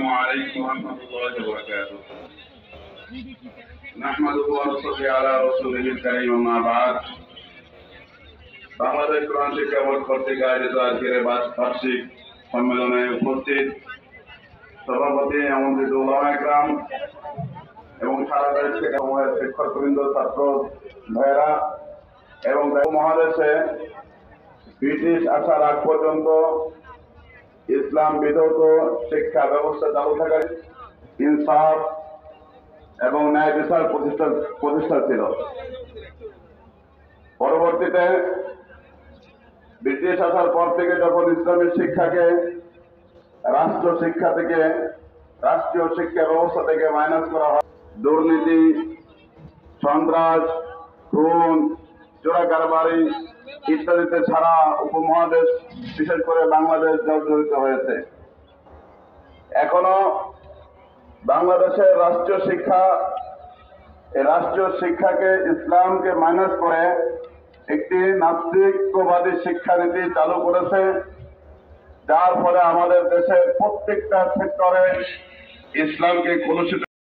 السلام عليكم ورحمة الله وبركاته. نحمده ونصلي على رسوله الكريم أما بعد. বাংলাদেশ কোরআন শিক্ষা বোর্ড কর্তৃক আয়োজিত আজকের বার্ষিক সম্মেলনে উপস্থিত সভাপতি আমন্ত্রিত উলামা ইকরাম এবং সারা দেশ থেকে শিক্ষকবৃন্দ, ছাত্র ভাইয়েরা এবং মহাদেশে ব্রিটিশ আসার আগ পর্যন্ত ইসলাম বিধৌত শিক্ষা ব্যবস্থা চালু থাকায় ইনসাফ এবং ন্যায় বিচার প্রতিষ্ঠা ছিল। পরবর্তীতে ব্রিটিশ আসার পর থেকে যখন ইসলামের শিক্ষাকে রাষ্ট্রীয় শিক্ষা ব্যবস্থা থেকে মাইনাস করা হয়, দুর্নীতি, সন্ত্রাস, খুন, চোরা কারবারি ইত্যাদিতে সারা উপমহাদেশ বিশেষ করে বাংলাদেশ জর্জরিত হয়েছে। এখনো বাংলাদেশের রাষ্ট্রীয় শিক্ষাকে ইসলামকে মাইনাস করে একটি নাস্তিকবাদী শিক্ষানীতি চালু করেছে, যার ফলে আমাদের দেশের প্রত্যেকটা সেক্টরে ইসলামকে কলুষিত